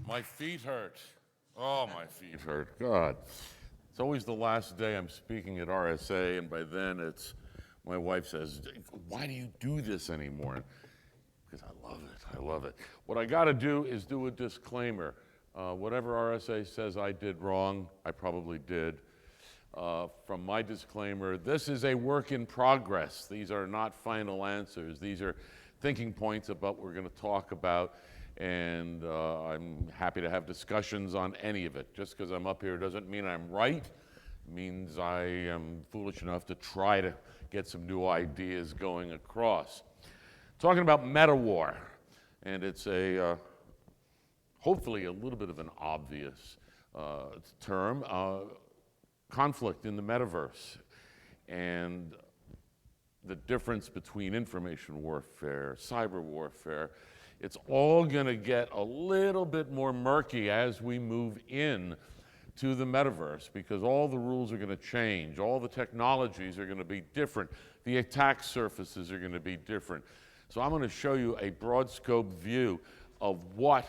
My feet hurt. Oh, my feet hurt. God. It's always the last day I'm speaking at RSA, and by then my wife says, why do you do this anymore? Because I love it. I love it. What I got to do is do a disclaimer. Whatever RSA says I did wrong, I probably did. From my disclaimer, this is a work in progress. These are not final answers. These are thinking points about what we're going to talk about, and I'm happy to have discussions on any of it. Just because I'm up here doesn't mean I'm right. It means I am foolish enough to try to get some new ideas going across. Talking about Metawar, and it's a hopefully a little bit of an obvious term, conflict in the metaverse, and the difference between information warfare, cyber warfare. It's all going to get a little bit more murky as we move in to the metaverse, because all the rules are going to change, all the technologies are going to be different, the attack surfaces are going to be different. So I'm going to show you a broad scope view of what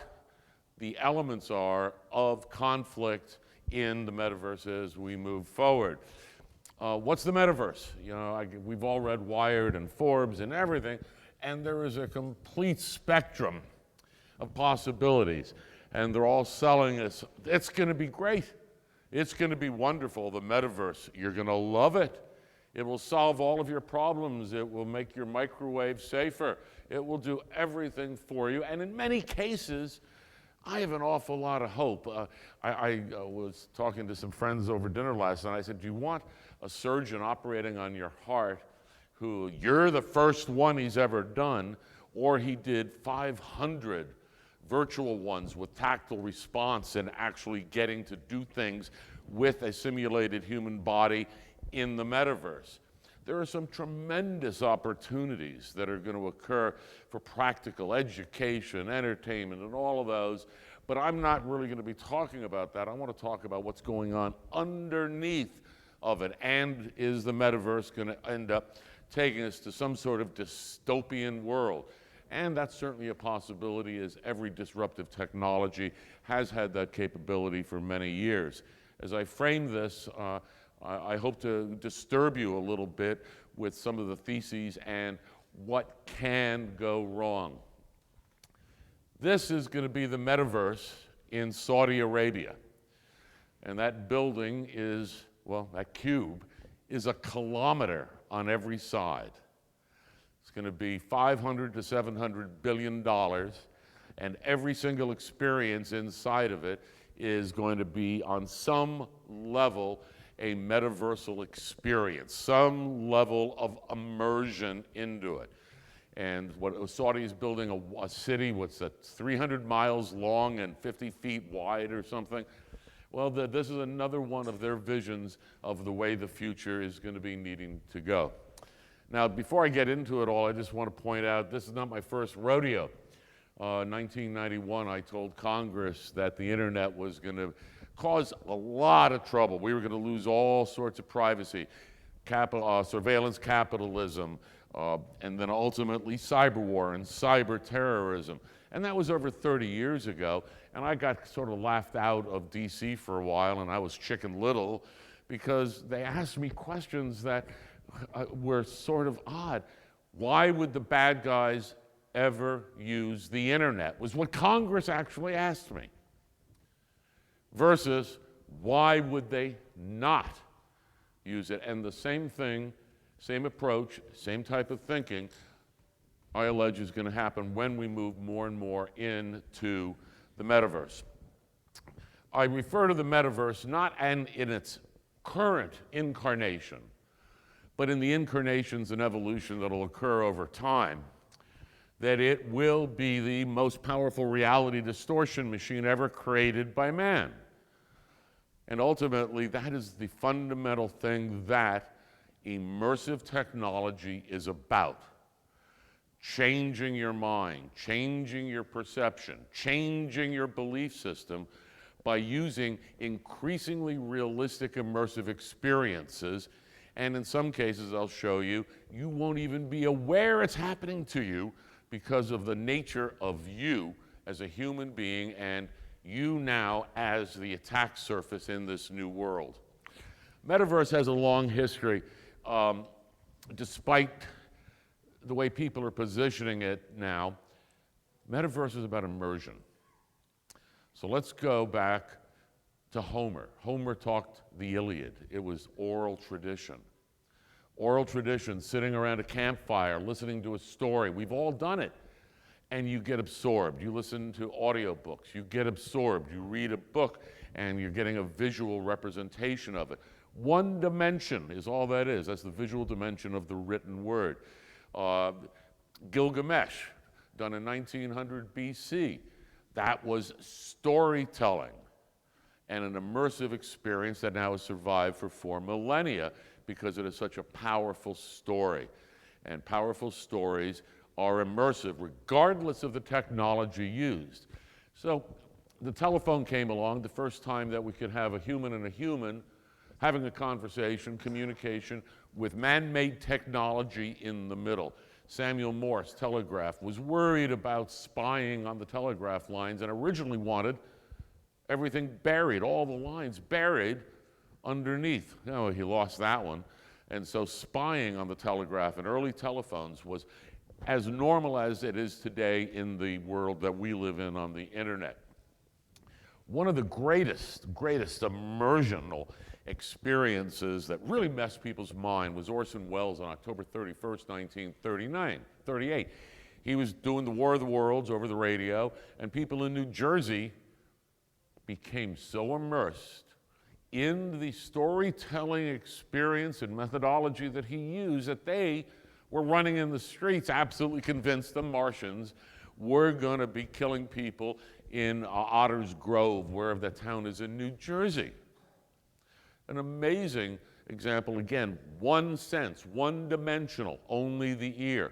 the elements are of conflict in the metaverse as we move forward. What's the metaverse? You know, we've all read Wired and Forbes and everything, and there is a complete spectrum of possibilities, and they're all selling us, it's going to be great. It's going to be wonderful, the metaverse. You're going to love it. It will solve all of your problems. It will make your microwave safer. It will do everything for you, and in many cases, I have an awful lot of hope. I was talking to some friends over dinner last night. I said, do you want a surgeon operating on your heart who you're the first one he's ever done, or he did 500 virtual ones with tactile response and actually getting to do things with a simulated human body in the metaverse? There are some tremendous opportunities that are going to occur for practical education, entertainment, and all of those, but I'm not really going to be talking about that. I want to talk about what's going on underneath of it, and is the metaverse going to end up taking us to some sort of dystopian world? And that's certainly a possibility, as every disruptive technology has had that capability for many years. As I frame this, I hope to disturb you a little bit with some of the theses and what can go wrong. This is going to be the metaverse in Saudi Arabia. And that building is, well, that cube is a kilometer on every side. It's going to be $500 to $700 billion, and every single experience inside of it is going to be on some level a metaversal experience, some level of immersion into it. And what Saudi is building a city, what's that, 300 miles long and 50 feet wide or something? Well, this is another one of their visions of the way the future is going to be needing to go. Now, before I get into it all, I just want to point out this is not my first rodeo. 1991, I told Congress that the internet was going to cause a lot of trouble. We were going to lose all sorts of privacy, surveillance capitalism, and then ultimately cyber war and cyber terrorism. And that was over 30 years ago, and I got sort of laughed out of DC for a while, and I was Chicken Little, because they asked me questions that were sort of odd. Why would the bad guys ever use the internet? Was what Congress actually asked me. Versus, why would they not use it? And the same thing, same approach, same type of thinking, I allege is going to happen when we move more and more into the metaverse. I refer to the metaverse not in its current incarnation, but in the incarnations and evolution that will occur over time, that it will be the most powerful reality distortion machine ever created by man. And ultimately, that is the fundamental thing that immersive technology is about. Changing your mind, changing your perception, changing your belief system by using increasingly realistic immersive experiences. And in some cases, I'll show you, you won't even be aware it's happening to you because of the nature of you as a human being and you now as the attack surface in this new world. Metaverse has a long history, despite the way people are positioning it now. Metaverse is about immersion. So let's go back to Homer. Homer talked the Iliad. It was oral tradition. Oral tradition, sitting around a campfire, listening to a story. We've all done it. And you get absorbed. You listen to audiobooks. You get absorbed. You read a book, and you're getting a visual representation of it. One dimension is all that is. That's the visual dimension of the written word. Gilgamesh, done in 1900 BC. That was storytelling and an immersive experience that now has survived for 4 millennia because it is such a powerful story. And powerful stories are immersive regardless of the technology used. So the telephone came along, the first time that we could have a human and a human having a conversation, communication with man-made technology in the middle. Samuel Morse, telegraph, was worried about spying on the telegraph lines and originally wanted everything buried, all the lines buried underneath. No, he lost that one. And so spying on the telegraph and early telephones was as normal as it is today in the world that we live in on the internet. One of the greatest immersional experiences that really messed people's mind was Orson Welles on October 31st, 1938. He was doing the War of the Worlds over the radio, and people in New Jersey became so immersed in the storytelling experience and methodology that he used that they were running in the streets absolutely convinced the Martians were going to be killing people in Otter's Grove, wherever that town is in New Jersey. An amazing example, again, one sense, one-dimensional, only the ear.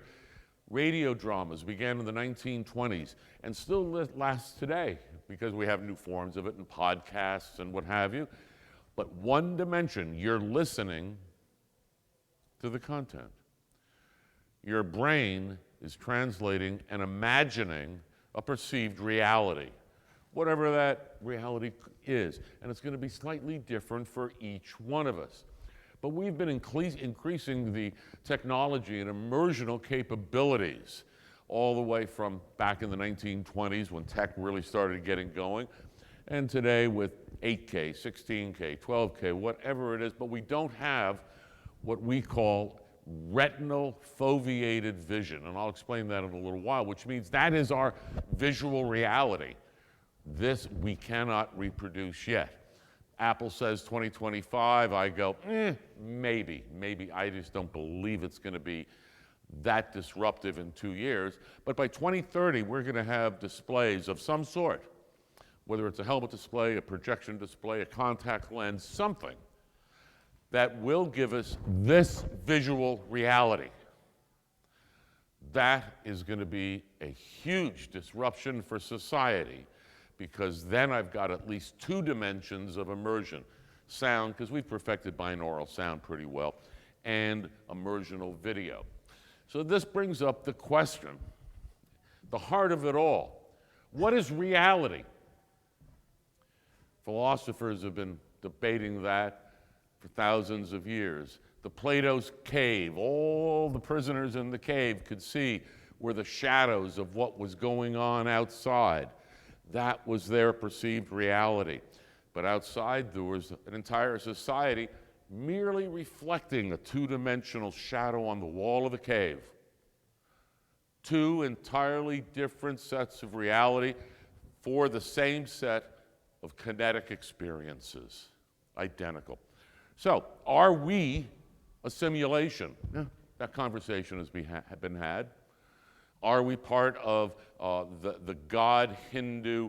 Radio dramas began in the 1920s and still last today because we have new forms of it and podcasts and what have you. But one dimension, you're listening to the content. Your brain is translating and imagining a perceived reality, whatever that reality is. And it's going to be slightly different for each one of us. But we've been increasing the technology and immersional capabilities all the way from back in the 1920s when tech really started getting going, and today with 8K, 16K, 12K, whatever it is, but we don't have what we call retinal foveated vision, and I'll explain that in a little while, which means that is our visual reality. This we cannot reproduce yet. Apple says 2025, I go, maybe. I just don't believe it's going to be that disruptive in 2 years. But by 2030, we're going to have displays of some sort, whether it's a helmet display, a projection display, a contact lens, something that will give us this visual reality. That is going to be a huge disruption for society, because then I've got at least 2 dimensions of immersion. Sound, because we've perfected binaural sound pretty well, and immersional video. So this brings up the question, the heart of it all. What is reality? Philosophers have been debating that for thousands of years. The Plato's cave, all the prisoners in the cave could see were the shadows of what was going on outside. That was their perceived reality. But outside, there was an entire society merely reflecting a 2-dimensional shadow on the wall of the cave. 2 entirely different sets of reality for the same set of kinetic experiences, identical. So, are we a simulation? That conversation has been had. Are we part of the God Hindu?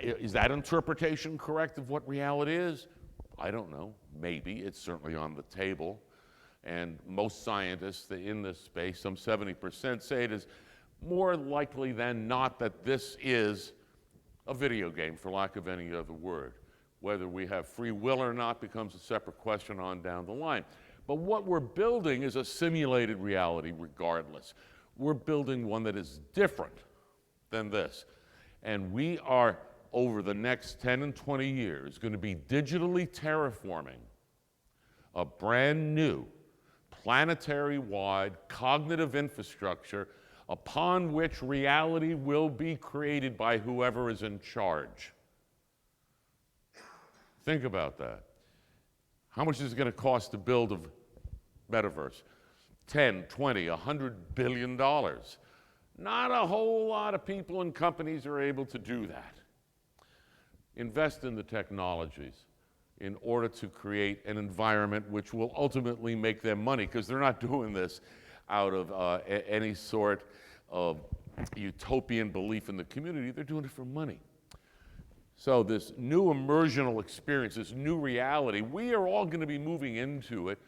Is that interpretation correct of what reality is? I don't know. Maybe. It's certainly on the table. And most scientists in this space, some 70%, say it is more likely than not that this is a video game, for lack of any other word. Whether we have free will or not becomes a separate question on down the line. But what we're building is a simulated reality regardless. We're building one that is different than this. And we are over the next 10 and 20 years, going to be digitally terraforming a brand new planetary-wide cognitive infrastructure upon which reality will be created by whoever is in charge. Think about that. How much is it going to cost to build a metaverse? 10, 20, $100 billion. Not a whole lot of people and companies are able to do that. Invest in the technologies in order to create an environment which will ultimately make them money, because they're not doing this out of any sort of utopian belief in the community. They're doing it for money. So this new immersional experience, this new reality, we are all going to be moving into it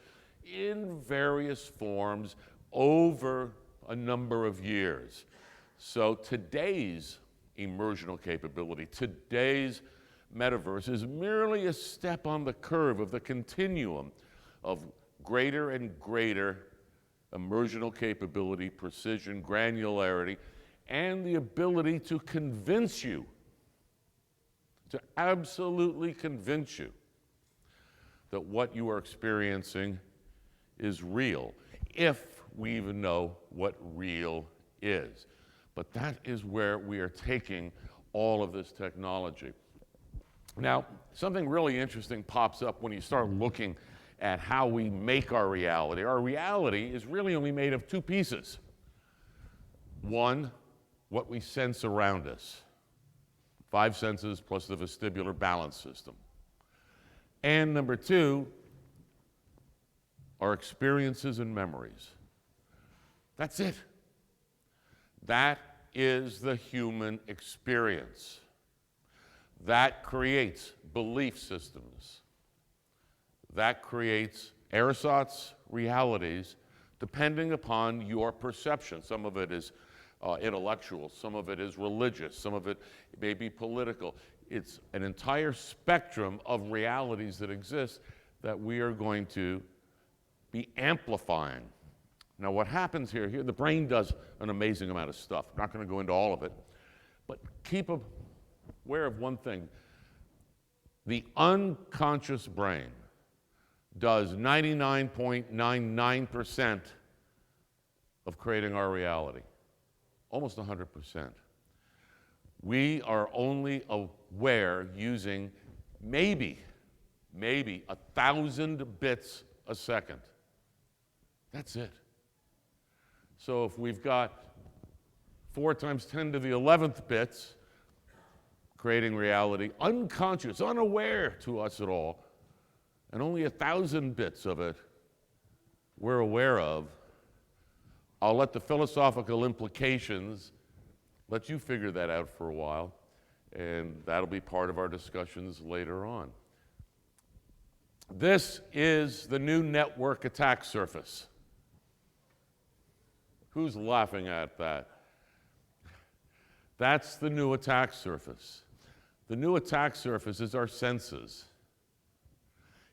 in various forms over a number of years. So today's immersional capability, today's metaverse is merely a step on the curve of the continuum of greater and greater immersional capability, precision, granularity, and the ability to convince you, to absolutely convince you that what you are experiencing is real, if we even know what real is. But that is where we are taking all of this technology. Now, something really interesting pops up when you start looking at how we make our reality. Our reality is really only made of two pieces. One, what we sense around us. 5 senses plus the vestibular balance system. And number two, our experiences and memories. That's it. That is the human experience. That creates belief systems. That creates ersatz realities depending upon your perception. Some of it is intellectual, some of it is religious, some of it may be political. It's an entire spectrum of realities that exist that we are going to be amplifying. Now what happens here, the brain does an amazing amount of stuff. I'm not going to go into all of it, but keep aware of one thing. The unconscious brain does 99.99% of creating our reality. Almost 100%. We are only aware using maybe 1,000 bits a second. That's it. So if we've got 4 times 10 to the 11th bits creating reality, unconscious, unaware to us at all, and only 1,000 bits of it we're aware of, I'll let the philosophical implications, let you figure that out for a while, and that'll be part of our discussions later on. This is the new network attack surface. Who's laughing at that? That's the new attack surface. The new attack surface is our senses.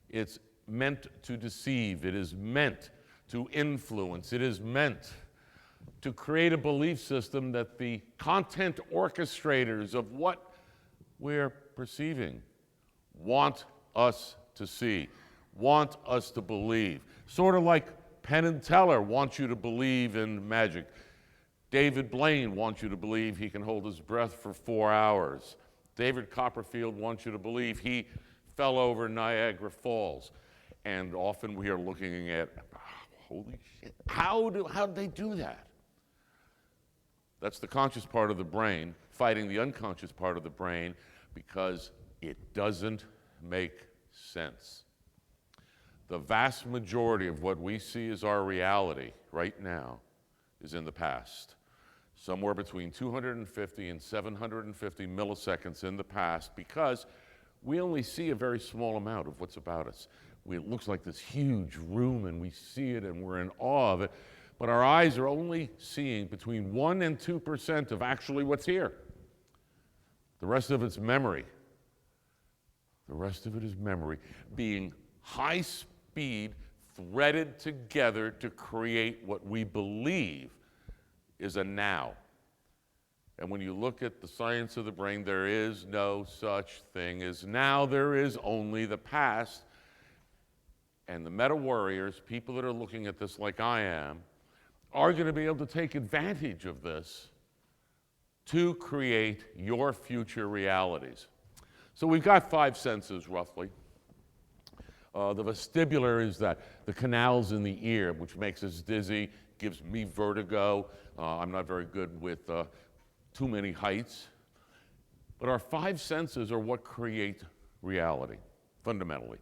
It's meant to deceive. It is meant to influence. It is meant to create a belief system that the content orchestrators of what we're perceiving want us to see, want us to believe. Sort of like Penn and Teller wants you to believe in magic. David Blaine wants you to believe he can hold his breath for 4 hours. David Copperfield wants you to believe he fell over Niagara Falls. And often we are looking at, holy shit, how did they do that? That's the conscious part of the brain fighting the unconscious part of the brain because it doesn't make sense. The vast majority of what we see as our reality right now is in the past. Somewhere between 250 and 750 milliseconds in the past, because we only see a very small amount of what's about us. It looks like this huge room and we see it and we're in awe of it, but our eyes are only seeing between 1% and 2% of actually what's here. The rest of it's memory. The rest of it is memory being high speed, threaded together to create what we believe is a now. And when you look at the science of the brain, there is no such thing as now. There is only the past. And the meta warriors, people that are looking at this like I am, are going to be able to take advantage of this to create your future realities. So we've got 5 senses, roughly. The vestibular is that the canals in the ear, which makes us dizzy, gives me vertigo. I'm not very good with too many heights. But our 5 senses are what create reality, fundamentally.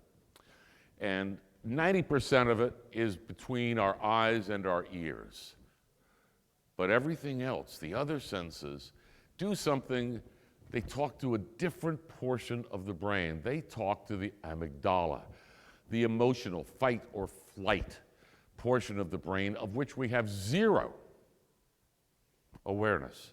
And 90% of it is between our eyes and our ears. But everything else, the other senses, do something. They talk to a different portion of the brain. They talk to the amygdala, the emotional fight or flight portion of the brain, of which we have 0 awareness,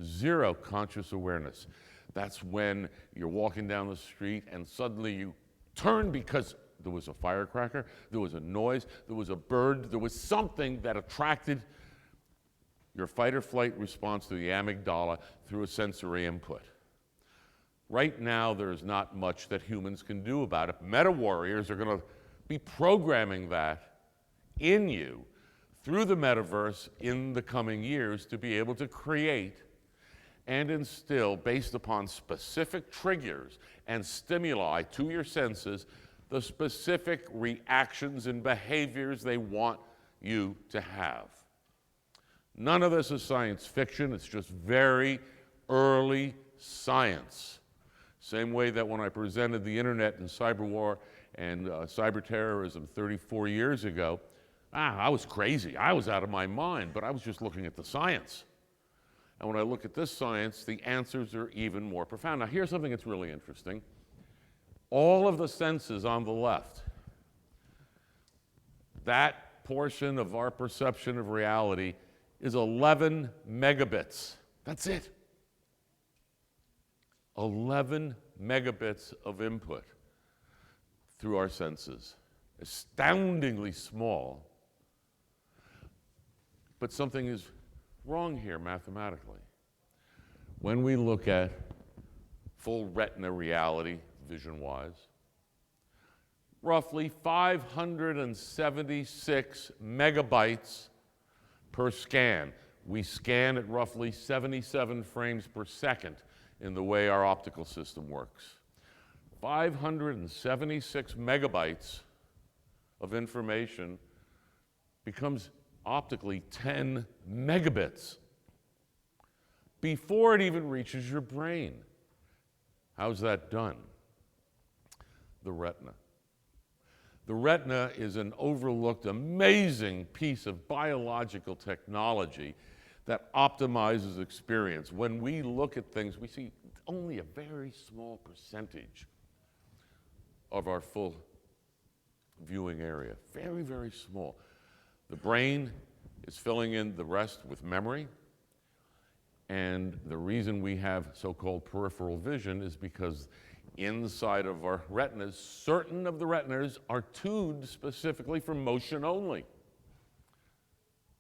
0 conscious awareness. That's when you're walking down the street and suddenly you turn because there was a firecracker, there was a noise, there was a bird, there was something that attracted your fight or flight response to the amygdala through a sensory input. Right now, there's not much that humans can do about it. Meta warriors are going to be programming that in you through the metaverse in the coming years to be able to create and instill, based upon specific triggers and stimuli to your senses, the specific reactions and behaviors they want you to have. None of this is science fiction. It's just very early science. Same way that when I presented the internet and cyber war and cyber terrorism 34 years ago, I was crazy. I was out of my mind, but I was just looking at the science. And when I look at this science, the answers are even more profound. Now, here's something that's really interesting. All of the senses on the left, that portion of our perception of reality is 11 megabits. That's it. 11 megabits of input through our senses. Astoundingly small. But something is wrong here mathematically. When we look at full retina reality, vision-wise, roughly 576 megabytes per scan. We scan at roughly 77 frames per second in the way our optical system works. 576 megabytes of information becomes optically 10 megabits before it even reaches your brain. How's that done? The retina. The retina is an overlooked, amazing piece of biological technology that optimizes experience. When we look at things, we see only a very small percentage of our full viewing area. Very, very small. The brain is filling in the rest with memory. And the reason we have so-called peripheral vision is because inside of our retinas, certain of the retinas are tuned specifically for motion only.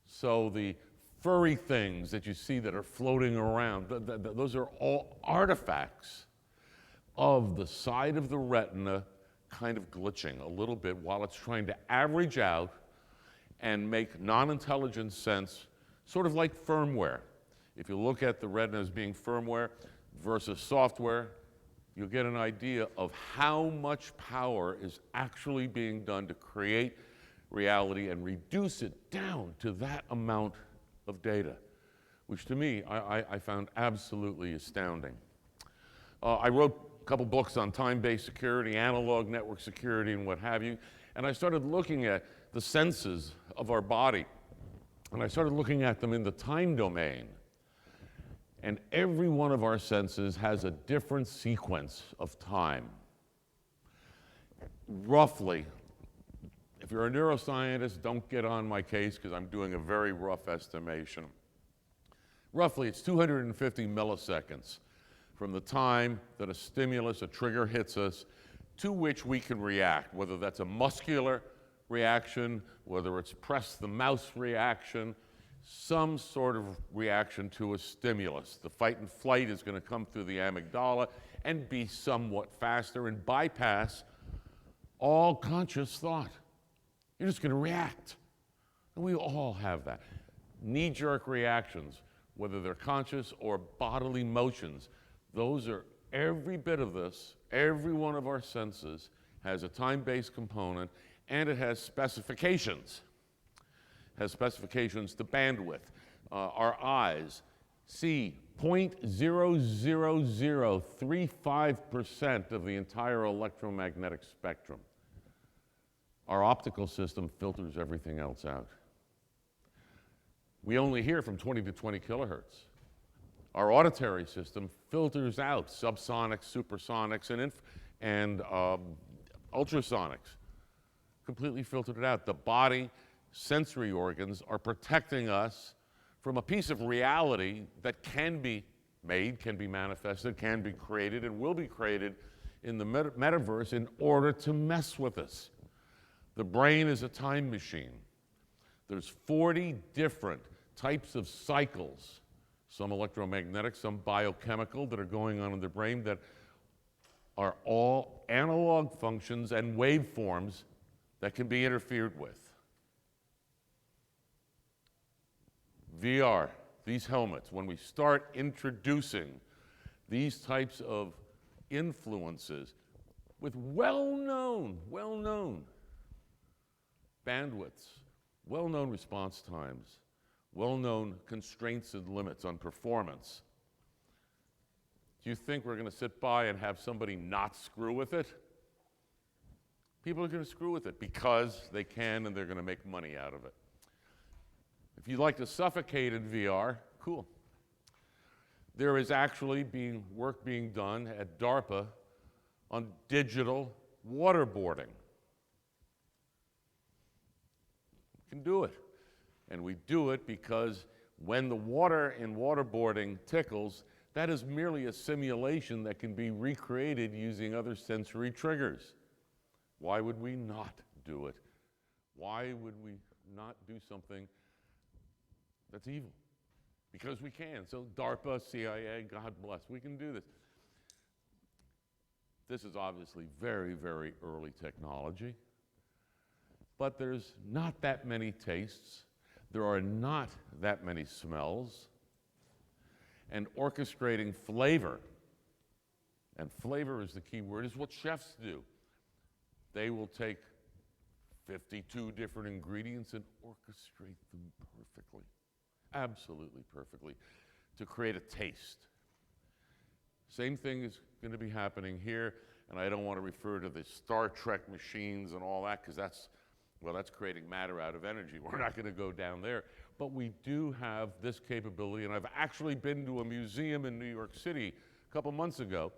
So the furry things that you see that are floating around, those are all artifacts of the side of the retina kind of glitching a little bit while it's trying to average out and make non-intelligent sense, sort of like firmware. If you look at the retina as being firmware versus software, you'll get an idea of how much power is actually being done to create reality and reduce it down to that amount of data, which to me, I found absolutely astounding. I wrote a couple books on time-based security, analog network security, and what have you, and I started looking at the senses of our body, and I started looking at them in the time domain. And every one of our senses has a different sequence of time. Roughly, if you're a neuroscientist, don't get on my case because I'm doing a very rough estimation. Roughly, it's 250 milliseconds from the time that a stimulus, a trigger hits us, to which we can react, whether that's a muscular reaction, whether it's press the mouse reaction. some sort of reaction to a stimulus. The fight and flight is going to come through the amygdala and be somewhat faster and bypass all conscious thought. You're just going to react. And we all have that. Knee-jerk reactions, whether they're conscious or bodily motions, those are every bit of this. Every one of our senses has a time-based component, and it has specifications. It has specifications to bandwidth. Our eyes see 0.00035% of the entire electromagnetic spectrum. Our optical system filters everything else out. We only hear from 20 to 20 kilohertz. Our auditory system filters out subsonics, supersonics, and ultrasonics. Completely filtered it out. The body sensory organs are protecting us from a piece of reality that can be made, can be manifested, can be created, and will be created in the metaverse in order to mess with us. The brain is a time machine. There's 40 different types of cycles, some electromagnetic, some biochemical, that are going on in the brain that are all analog functions and waveforms that can be interfered with. VR, these helmets, when we start introducing these types of influences with well-known bandwidths, well-known response times, well-known constraints and limits on performance, do you think we're going to sit by and have somebody not screw with it? People are going to screw with it because they can, and they're going to make money out of it. If you'd like to suffocate in VR, cool. There is actually work being done at DARPA on digital waterboarding. We can do it. And we do it because when the water in waterboarding tickles, that is merely a simulation that can be recreated using other sensory triggers. Why would we not do it? Why would we not do something that's evil? Because we can. So DARPA, CIA, God bless, we can do this. This is obviously very, very early technology, but there's not that many tastes. There are not that many smells. And orchestrating flavor, and flavor is the key word, is what chefs do. They will take 52 different ingredients and orchestrate them perfectly, absolutely perfectly, to create a taste. Same thing is going to be happening here, and I don't want to refer to the Star Trek machines and all that, because that's creating matter out of energy. We're not going to go down there. But we do have this capability, and I've actually been to a museum in New York City a couple months ago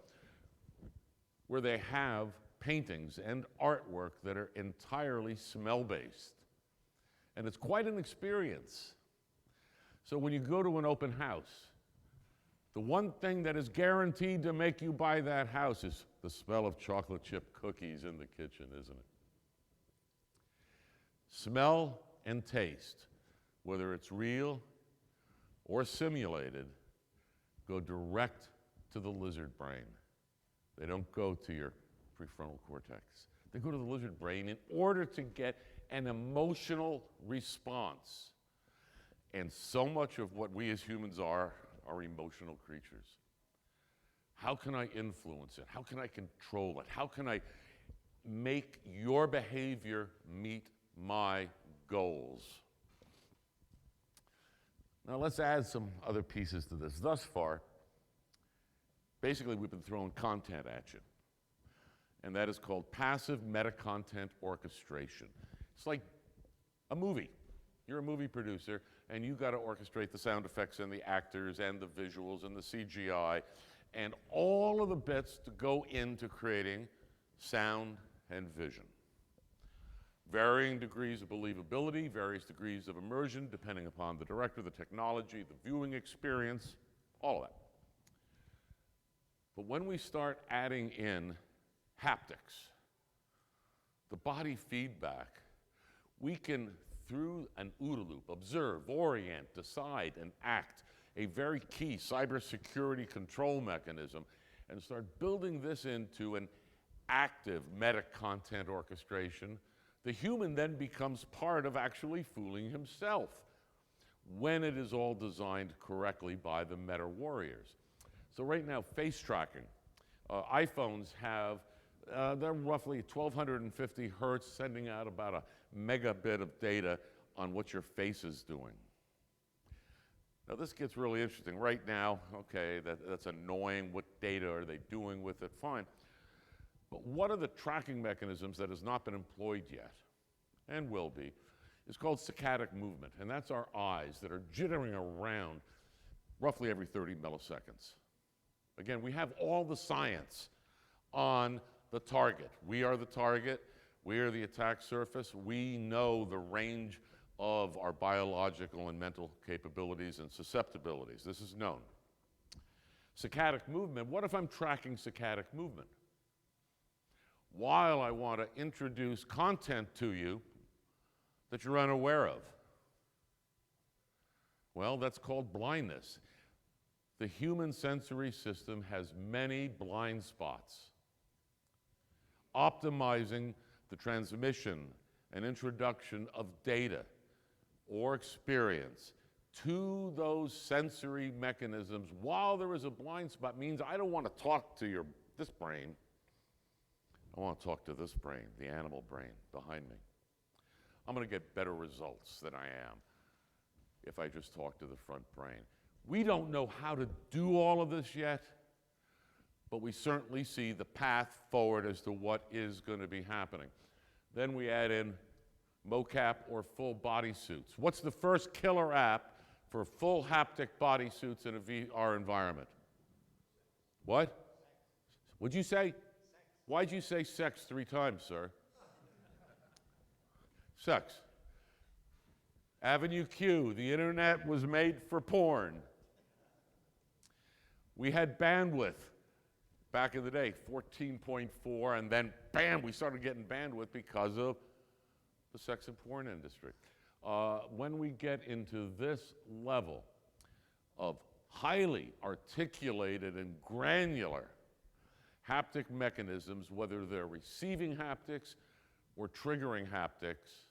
where they have paintings and artwork that are entirely smell-based. And it's quite an experience. So when you go to an open house, the one thing that is guaranteed to make you buy that house is the smell of chocolate chip cookies in the kitchen, isn't it? Smell and taste, whether it's real or simulated, go direct to the lizard brain. They don't go to your prefrontal cortex. They go to the lizard brain in order to get an emotional response. And so much of what we as humans are emotional creatures. How can I influence it? How can I control it? How can I make your behavior meet my goals? Now let's add some other pieces to this. Thus far, basically we've been throwing content at you. And that is called passive meta-content orchestration. It's like a movie. You're a movie producer, and you've got to orchestrate the sound effects and the actors and the visuals and the CGI and all of the bits to go into creating sound and vision. Varying degrees of believability, various degrees of immersion, depending upon the director, the technology, the viewing experience, all of that. But when we start adding in haptics, the body feedback, we can through an OODA loop, observe, orient, decide, and act, a very key cybersecurity control mechanism, and start building this into an active meta-content orchestration, the human then becomes part of actually fooling himself when it is all designed correctly by the meta warriors. So right now, face tracking. iPhones have, they're roughly 1250 hertz, sending out about a megabit of data on what your face is doing. Now this gets really interesting. Right now, okay, that's annoying. What data are they doing with it? Fine. But one of the tracking mechanisms that has not been employed yet, and will be, is called saccadic movement. And that's our eyes that are jittering around roughly every 30 milliseconds. Again, we have all the science on the target. We are the target. We are the attack surface. We know the range of our biological and mental capabilities and susceptibilities. This is known. Saccadic movement, what if I'm tracking saccadic movement? While I want to introduce content to you that you're unaware of. Well, that's called blindness. The human sensory system has many blind spots. Optimizing the transmission and introduction of data or experience to those sensory mechanisms while there is a blind spot means I don't want to talk to this brain. I want to talk to this brain, the animal brain behind me. I'm going to get better results than I am if I just talk to the front brain. We don't know how to do all of this yet, but we certainly see the path forward as to what is going to be happening. Then we add in mocap or full bodysuits. What's the first killer app for full haptic bodysuits in a VR environment? What? What'd you say? Why'd you say sex 3 times, sir? Sex. Avenue Q, the internet was made for porn. We had bandwidth back in the day, 14.4, and then bam, we started getting bandwidth because of the sex and porn industry. When we get into this level of highly articulated and granular haptic mechanisms, whether they're receiving haptics or triggering haptics,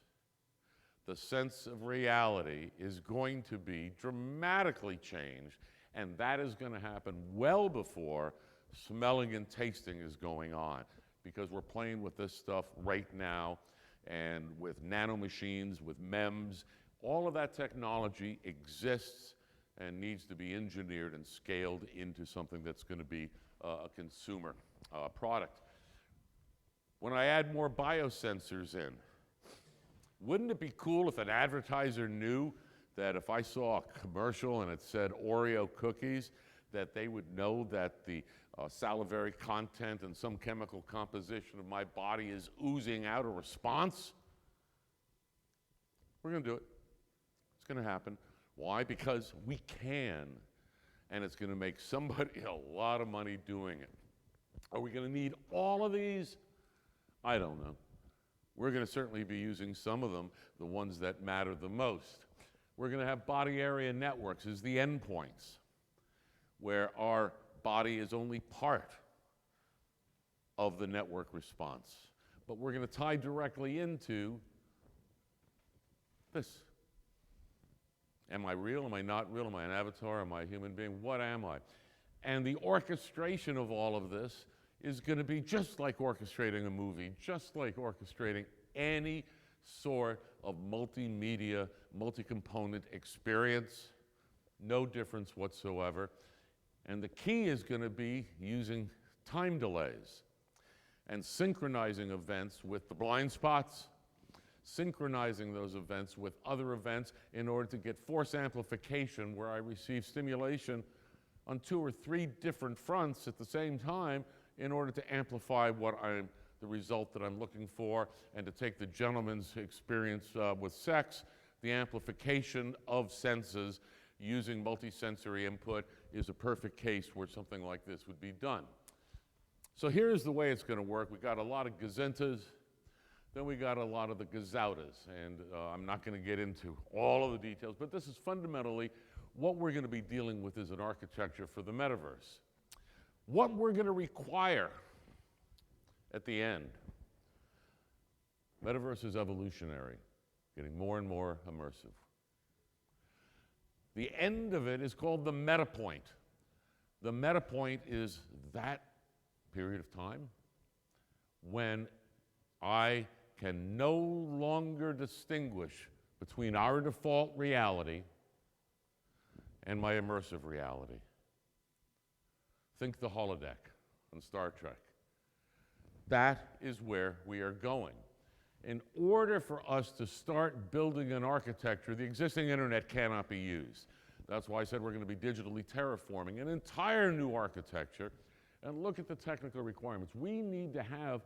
the sense of reality is going to be dramatically changed, and that is going to happen well before smelling and tasting is going on, because we're playing with this stuff right now, and with nanomachines, with MEMS, all of that technology exists and needs to be engineered and scaled into something that's going to be a consumer product. When I add more biosensors in, wouldn't it be cool if an advertiser knew that if I saw a commercial and it said Oreo cookies, that they would know that the salivary content and some chemical composition of my body is oozing out a response? We're going to do it. It's going to happen. Why? Because we can, and it's going to make somebody a lot of money doing it. Are we going to need all of these? I don't know. We're going to certainly be using some of them, the ones that matter the most. We're going to have body area networks as the endpoints, where our body is only part of the network response. But we're going to tie directly into this. Am I real? Am I not real? Am I an avatar? Am I a human being? What am I? And the orchestration of all of this is going to be just like orchestrating a movie, just like orchestrating any sort of multimedia, multi-component experience. No difference whatsoever. And the key is going to be using time delays and synchronizing events with the blind spots, synchronizing those events with other events in order to get force amplification where I receive stimulation on 2 or 3 different fronts at the same time in order to amplify the result that I'm looking for, and to take the gentleman's experience with sex, the amplification of senses using multisensory input is a perfect case where something like this would be done. So here's the way it's going to work. We've got a lot of gazintas Then we got a lot of the gazoutas, and I'm not going to get into all of the details, but this is fundamentally what we're going to be dealing with as an architecture for the metaverse. What we're going to require at the end. Metaverse is evolutionary, getting more and more immersive. The end of it is called the meta point. The meta point is that period of time when I can no longer distinguish between our default reality and my immersive reality. Think the holodeck on Star Trek. That is where we are going. In order for us to start building an architecture, the existing internet cannot be used. That's why I said we're going to be digitally terraforming an entire new architecture. And look at the technical requirements. We need to have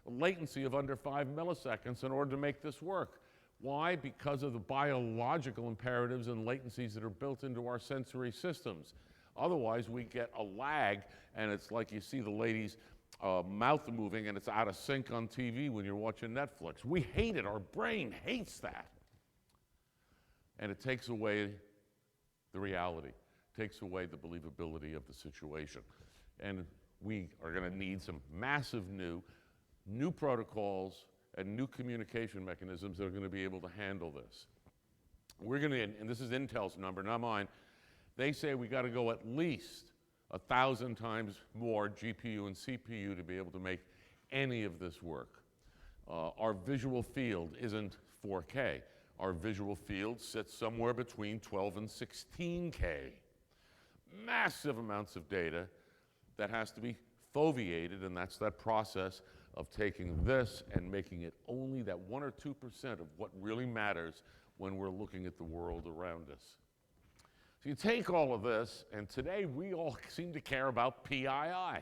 a latency of under 5 milliseconds in order to make this work. Why? Because of the biological imperatives and latencies that are built into our sensory systems. Otherwise, we get a lag, and it's like you see the lady's mouth moving, and it's out of sync on TV when you're watching Netflix. We hate it. Our brain hates that. And it takes away the reality, takes away the believability of the situation. And we are going to need some massive new protocols and new communication mechanisms that are going to be able to handle this. We're going to, and this is Intel's number, not mine, they say we got to go at least 1,000 times more GPU and CPU to be able to make any of this work. Our visual field isn't 4K. Our visual field sits somewhere between 12 and 16K. Massive amounts of data that has to be foveated, and that's that process of taking this and making it only that 1 or 2% of what really matters when we're looking at the world around us. So you take all of this, and today we all seem to care about PII.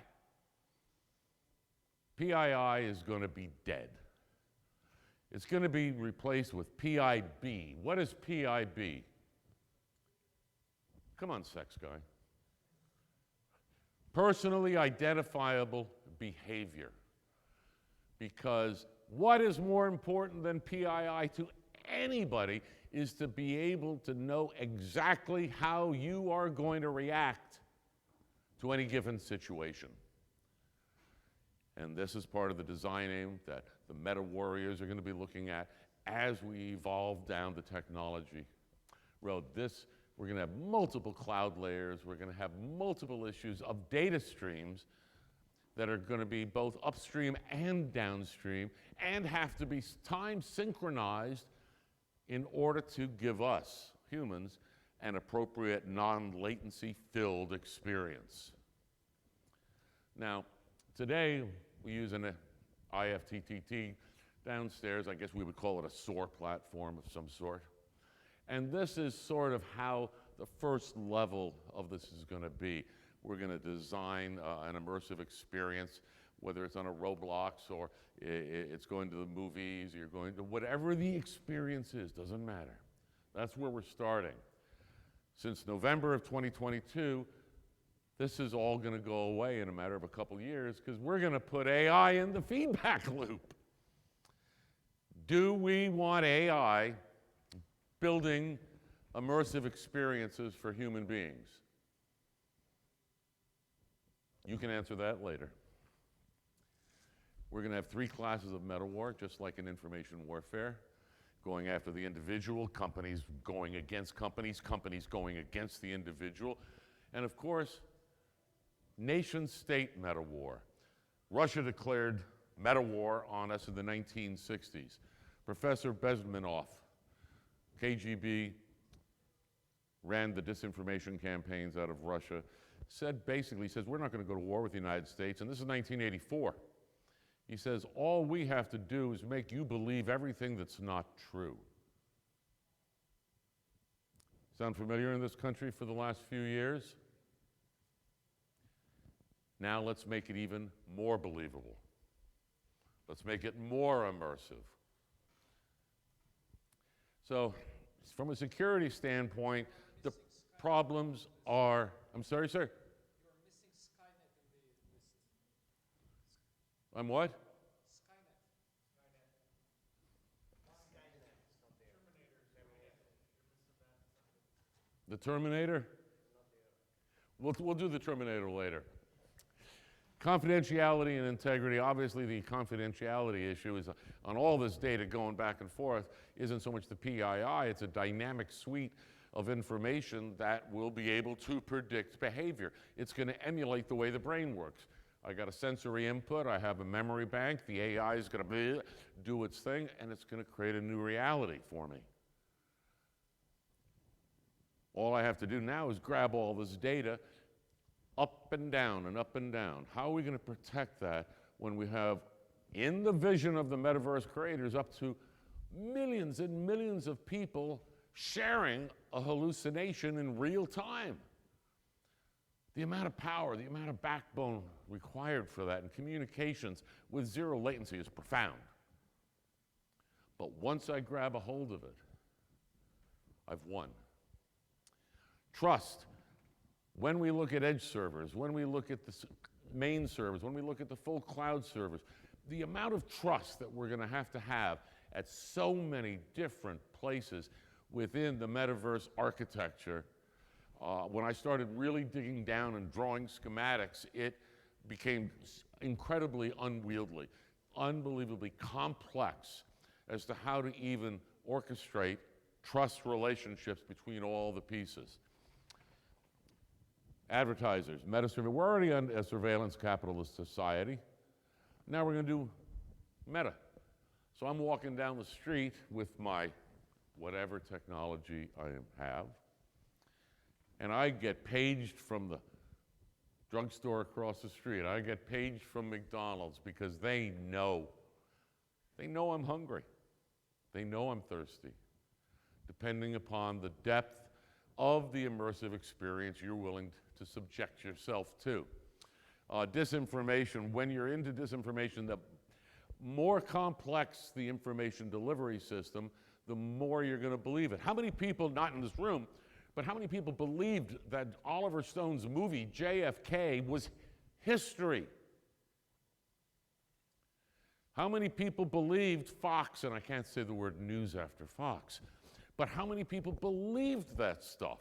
PII is going to be dead. It's going to be replaced with PIB. What is PIB? Come on, sex guy. Personally identifiable behavior. Because what is more important than PII to anybody is to be able to know exactly how you are going to react to any given situation. And this is part of the design aim that the meta warriors are going to be looking at as we evolve down the technology road. We're going to have multiple cloud layers. We're going to have multiple issues of data streams that are going to be both upstream and downstream and have to be time synchronized in order to give us, humans, an appropriate non-latency filled experience. Now, today we use an IFTTT downstairs. I guess we would call it a SOAR platform of some sort. And this is sort of how the first level of this is going to be. We're going to design an immersive experience, whether it's on a Roblox or it's going to the movies, you're going to whatever the experience is, doesn't matter. That's where we're starting. Since November of 2022, this is all going to go away in a matter of a couple years because we're going to put AI in the feedback loop. Do we want AI building immersive experiences for human beings? You can answer that later. We're going to have 3 classes of Metawar, just like in information warfare, going after the individual, companies going against companies, companies going against the individual, and of course, nation-state Metawar. Russia declared Metawar on us in the 1960s. Professor Bezmenov, KGB, ran the disinformation campaigns out of Russia, basically says, we're not going to go to war with the United States, and this is 1984. He says, all we have to do is make you believe everything that's not true. Sound familiar in this country for the last few years? Now let's make it even more believable. Let's make it more immersive. So, from a security standpoint, the problems are, I'm sorry, sir? You're missing Skynet in the list. I'm what? Skynet. The Terminator? We'll do the Terminator later. Confidentiality and integrity. Obviously, the confidentiality issue is on all this data going back and forth isn't so much the PII, it's a dynamic suite of information that will be able to predict behavior. It's going to emulate the way the brain works. I got a sensory input, I have a memory bank, the AI is going to do its thing, and it's going to create a new reality for me. All I have to do now is grab all this data up and down and up and down. How are we going to protect that when we have, in the vision of the metaverse creators, up to millions and millions of people sharing a hallucination in real time? The amount of power, the amount of backbone required for that and communications with zero latency is profound. But once I grab a hold of it, I've won. Trust. When we look at edge servers, when we look at the main servers, when we look at the full cloud servers, the amount of trust that we're going to have at so many different places within the metaverse architecture, when I started really digging down and drawing schematics, it became incredibly unwieldy, unbelievably complex as to how to even orchestrate trust relationships between all the pieces. Advertisers, meta-survey. We're already on a surveillance capitalist society. Now we're going to do meta. So I'm walking down the street with my whatever technology I have, and I get paged from the drugstore across the street. I get paged from McDonald's because they know I'm hungry. They know I'm thirsty, depending upon the depth of the immersive experience you're willing to subject yourself to. Disinformation. When you're into disinformation, the more complex the information delivery system, the more you're going to believe it. How many people, not in this room, but how many people believed that Oliver Stone's movie, JFK, was history? How many people believed Fox, and I can't say the word news after Fox, but how many people believed that stuff?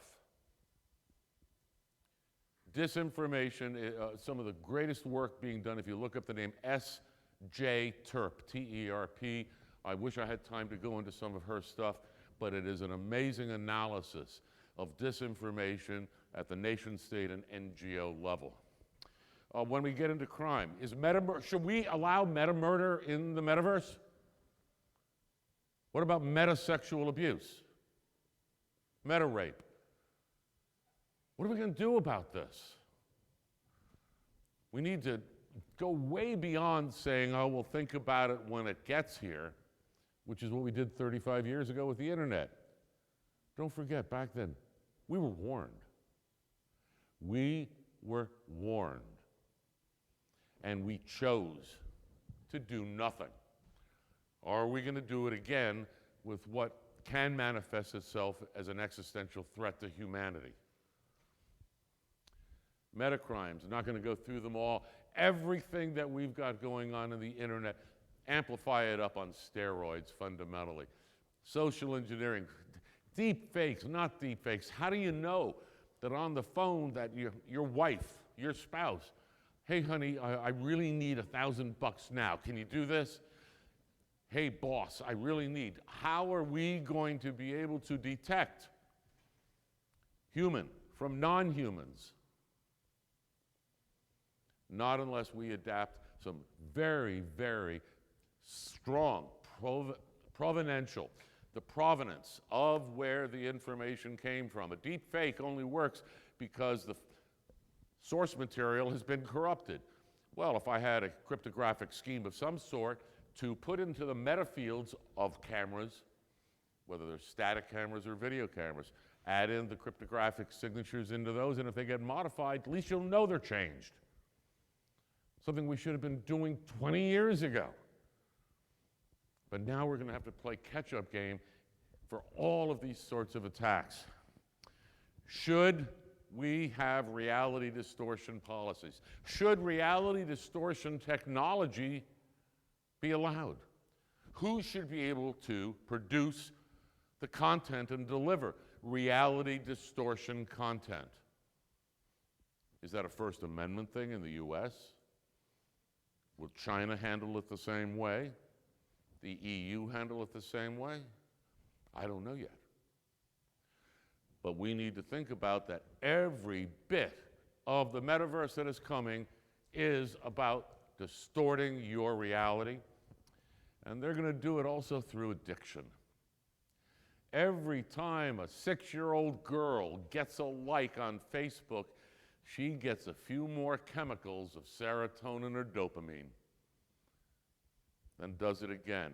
Disinformation, some of the greatest work being done, if you look up the name S.J. Terp, T-E-R-P. I wish I had time to go into some of her stuff, but it is an amazing analysis of disinformation at the nation state and NGO level. When we get into crime, should we allow meta-murder in the metaverse? What about meta-sexual abuse? Meta-rape? What are we going to do about this? We need to go way beyond saying, oh, we'll think about it when it gets here, which is what we did 35 years ago with the internet. Don't forget, back then, we were warned. We were warned. And we chose to do nothing. Are we going to do it again with what can manifest itself as an existential threat to humanity? Metacrimes, not going to go through them all. Everything that we've got going on in the internet, amplify it up on steroids fundamentally. Social engineering, deep fakes, not deep fakes. How do you know that on the phone that your wife, your spouse, hey honey, I really need $1,000 now. Can you do this? Hey boss, I really need. How are we going to be able to detect human from non-humans? Not unless we adapt some very, very strong provenential, the provenance of where the information came from. A deep fake only works because the source material has been corrupted. Well, if I had a cryptographic scheme of some sort to put into the meta fields of cameras, whether they're static cameras or video cameras, add in the cryptographic signatures into those, and if they get modified, at least you'll know they're changed. Something we should have been doing 20 years ago. But now we're going to have to play catch-up game for all of these sorts of attacks. Should we have reality distortion policies? Should reality distortion technology be allowed? Who should be able to produce the content and deliver? reality distortion content. Is that a First Amendment thing in the US? Will China handle it the same way? The EU handle it the same way? I don't know yet. But we need to think about that every bit of the metaverse that is coming is about distorting your reality. And they're going to do it also through addiction. Every time a 6-year-old girl gets a like on Facebook, she gets a few more chemicals of serotonin or dopamine. Then does it again,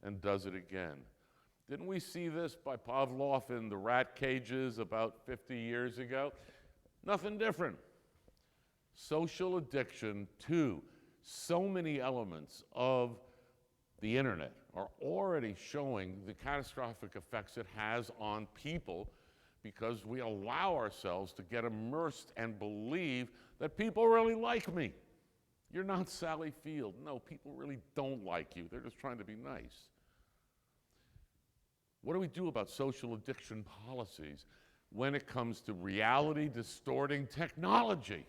and does it again. Didn't we see this by Pavlov in the rat cages about 50 years ago? Nothing different. Social addiction to so many elements of the internet are already showing the catastrophic effects it has on people because we allow ourselves to get immersed and believe that people really like me. You're not Sally Field. No, people really don't like you. They're just trying to be nice. What do we do about social addiction policies when it comes to reality distorting technology?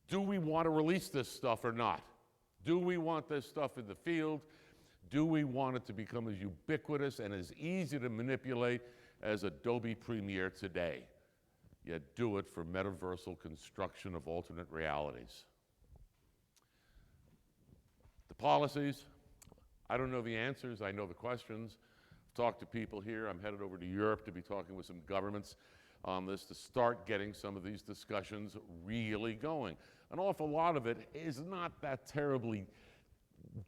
Do we want to release this stuff or not? Do we want this stuff in the field? Do we want it to become as ubiquitous and as easy to manipulate as Adobe Premiere today? Yet do it for metaversal construction of alternate realities. The policies, I don't know the answers, I know the questions. I've talked to people here. I'm headed over to Europe to be talking with some governments on this to start getting some of these discussions really going. An awful lot of it is not that terribly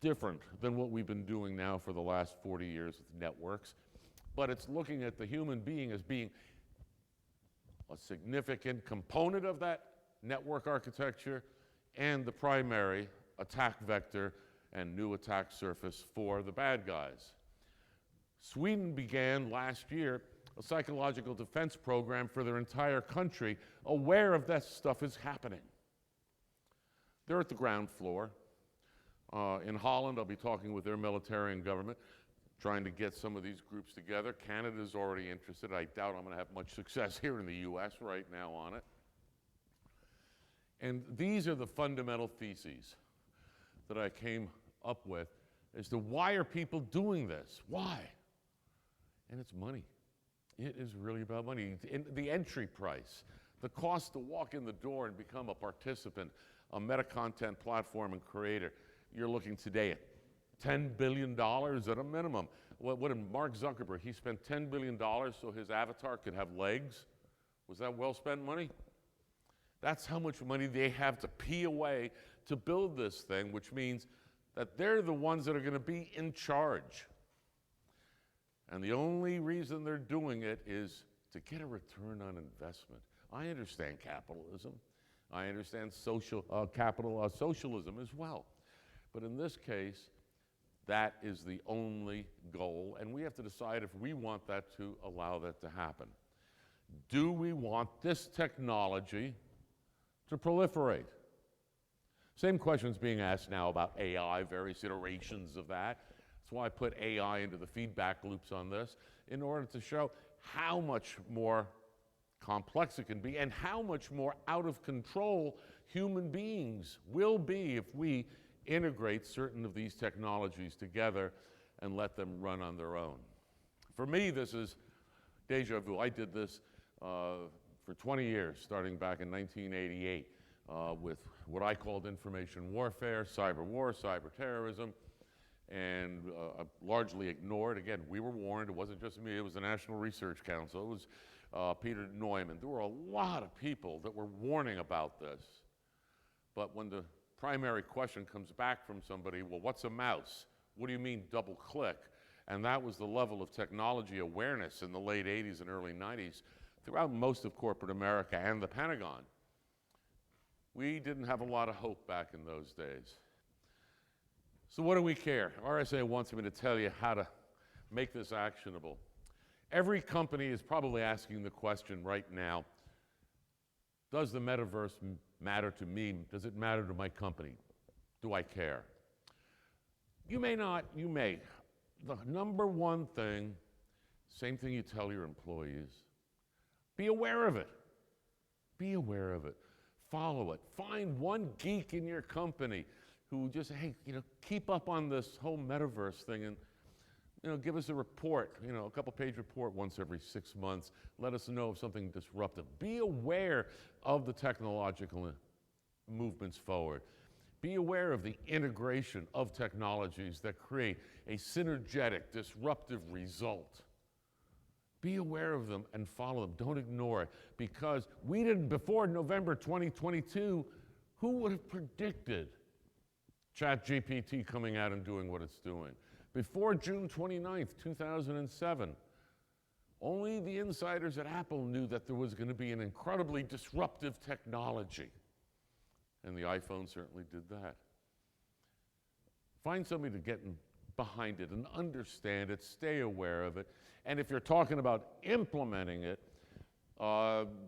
different than what we've been doing now for the last 40 years with networks, but it's looking at the human being as being a significant component of that network architecture and the primary attack vector and new attack surface for the bad guys. Sweden began last year a psychological defense program for their entire country, aware of that stuff is happening. They're at the ground floor. In Holland, I'll be talking with their military and government, trying to get some of these groups together. Canada's already interested. I doubt I'm going to have much success here in the US right now on it. And these are the fundamental theses that I came up with as to why are people doing this? Why? And it's money. It is really about money. The entry price, the cost to walk in the door and become a participant, a meta-content platform and creator. You're looking today at $10 billion at a minimum. What did Mark Zuckerberg, he spent $10 billion so his avatar could have legs? Was that well-spent money? That's how much money they have to pee away to build this thing, which means that they're the ones that are going to be in charge. And the only reason they're doing it is to get a return on investment. I understand capitalism. I understand socialism as well. But in this case, that is the only goal, and we have to decide if we want that to allow that to happen. Do we want this technology to proliferate? Same questions being asked now about AI, various iterations of that. That's why I put AI into the feedback loops on this, in order to show how much more complex it can be and how much more out of control human beings will be if we integrate certain of these technologies together and let them run on their own. For me, this is deja vu. I did this for 20 years, starting back in 1988, with what I called information warfare, cyber war, cyber terrorism, and largely ignored. Again, we were warned. It wasn't just me. It was the National Research Council. It was Peter Neumann. There were a lot of people that were warning about this. But when the primary question comes back from somebody, well, what's a mouse? What do you mean double click? And that was the level of technology awareness in the late 80s and early 90s throughout most of corporate America and the Pentagon. We didn't have a lot of hope back in those days. So what do we care? RSA wants me to tell you how to make this actionable. Every company is probably asking the question right now, does the metaverse matter to me? Does it matter to my company? Do I care? You may not, you may. The number one thing Same thing you tell your employees. Be aware of it. Be aware of it. Follow it. Find one geek in your company who just, hey, keep up on this whole metaverse thing and, give us a report, a couple-page report once every 6 months. Let us know of something disruptive. Be aware of the technological movements forward. Be aware of the integration of technologies that create a synergetic, disruptive result. Be aware of them and follow them. Don't ignore it. Because we didn't, before November 2022, who would have predicted ChatGPT coming out and doing what it's doing? Before June 29th, 2007, only the insiders at Apple knew that there was going to be an incredibly disruptive technology. And the iPhone certainly did that. Find somebody to get behind it and understand it, stay aware of it. And if you're talking about implementing it,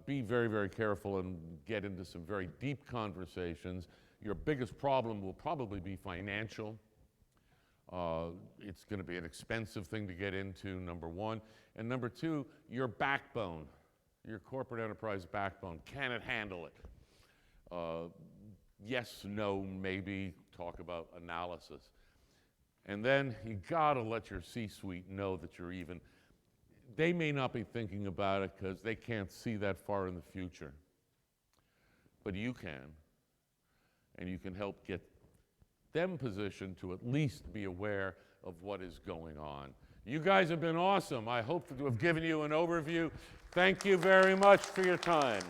be very, very careful and get into some very deep conversations. Your biggest problem will probably be financial. It's going to be an expensive thing to get into, number one. And number two, your backbone, your corporate enterprise backbone. Can it handle it? Yes, no, maybe, talk about analysis. And then you gotta let your C-suite know that you're even, they may not be thinking about it because they can't see that far in the future. But you can. And you can help get them positioned to at least be aware of what is going on. You guys have been awesome. I hope to have given you an overview. Thank you very much for your time.